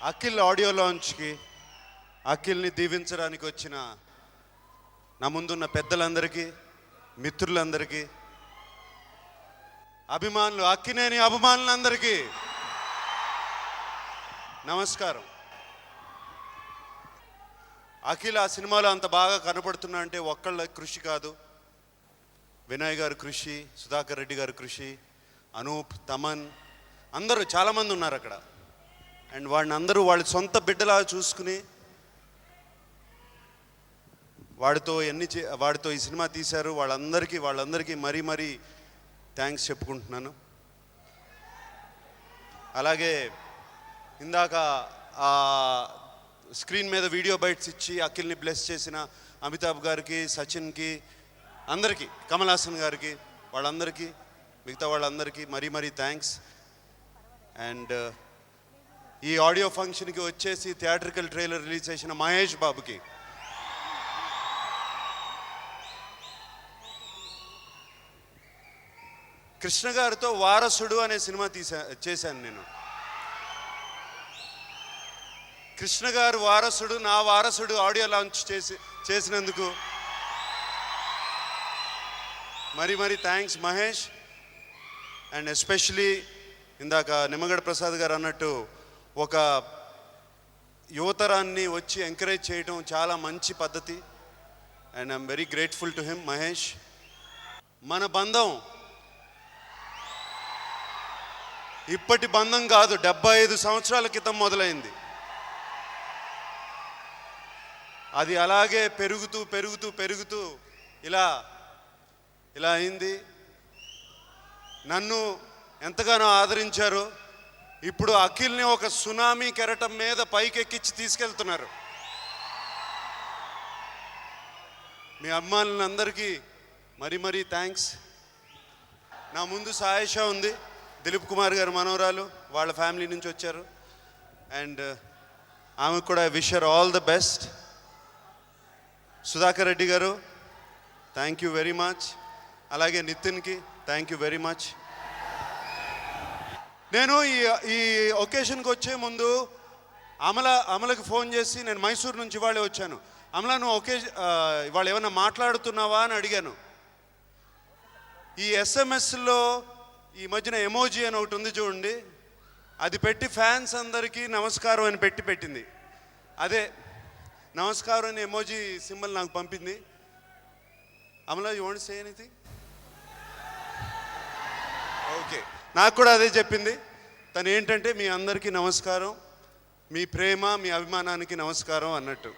Akhil audio లాంచ్కి అఖిల్ని దీవించడానికి వచ్చిన నా ముందున్న పెద్దలందరికీ, మిత్రులందరికీ, అభిమానులు, అక్కినేని అభిమానులందరికీ నమస్కారం. అఖిల్ ఆ సినిమాలో అంత బాగా కనపడుతున్నా అంటే ఒక్కళ్ళ కృషి కాదు, వినయ్ గారి కృషి, సుధాకర్ రెడ్డి గారి కృషి, అనూప్, తమన్, అందరూ చాలామంది ఉన్నారు అక్కడ. అండ్ వాడిని అందరూ వాళ్ళ సొంత బిడ్డలా చూసుకుని వాడితో ఈ సినిమా తీశారు. వాళ్ళందరికీ మరీ థ్యాంక్స్ చెప్పుకుంటున్నాను. అలాగే ఇందాక ఆ స్క్రీన్ మీద వీడియో బైట్స్ ఇచ్చి అఖిల్ని బ్లెస్ చేసిన అమితాబ్ గారికి, సచిన్కి, అందరికీ, కమల్ హాసన్ గారికి, వాళ్ళందరికీ, మిగతా వాళ్ళందరికీ మరీ థ్యాంక్స్. అండ్ ఈ ఆడియో ఫంక్షన్కి వచ్చేసి థియేట్రికల్ ట్రైలర్ రిలీజ్ చేసిన మహేష్ బాబుకి, కృష్ణ గారితో వారసుడు అనే సినిమా చేశాను నేను. కృష్ణ గారు వారసుడు, నా వారసుడు ఆడియో లాంచ్ చేసినందుకు మరీ థ్యాంక్స్ మహేష్. అండ్ ఎస్పెషలీ ఇందాక నిమ్మగడ్డ ప్రసాద్ గారు అన్నట్టు ఒక యువతరాన్ని వచ్చి ఎంకరేజ్ చేయడం చాలా మంచి పద్ధతి. And I'm very grateful to him Mahesh. మన బంధం ఇప్పటి బంధం కాదు, 75 సంవత్సరాల క్రితం మొదలైంది. అది అలాగే పెరుగుతూ ఇలా అయింది. నన్ను ఎంతగానో ఆదరించారు. ఇప్పుడు అఖిల్ని ఒక సునామీ కెరటం మీద పైకెక్కించి తీసుకెళ్తున్నారు. మీ అభిమానులందరికీ మరీ థ్యాంక్స్. నా ముందు సాయేషా ఉంది, దిలీప్ కుమార్ గారు మనవరాలు, వాళ్ళ ఫ్యామిలీ నుంచి వచ్చారు. అండ్ ఆమెకు కూడా wish her all the best. Sudhakar Reddy గారు, థ్యాంక్ యూ వెరీ మచ్. అలాగే నితిన్కి థ్యాంక్ యూ వెరీ మచ్. నేను ఈ ఒకేషన్కి వచ్చే ముందు అమలకి ఫోన్ చేసి, నేను మైసూర్ నుంచి ఇవాళే వచ్చాను, అమల నువ్వు ఇవాళ ఏమన్నా మాట్లాడుతున్నావా అని అడిగాను. ఈ ఎస్ఎంఎస్లో ఈ మధ్యన ఎమోజీ అని ఒకటి ఉంది చూడండి, అది పెట్టి ఫ్యాన్స్ అందరికీ నమస్కారం అని పెట్టింది. అదే నమస్కారం అని ఎమోజీ సింబల్ నాకు పంపింది. Amala you want say anything? Okay, నాకు కూడా అదే చెప్పింది. తను ఏంటంటే మీ అందరికీ నమస్కారం, మీ ప్రేమ, మీ అభిమానానికి నమస్కారం అన్నట్టు.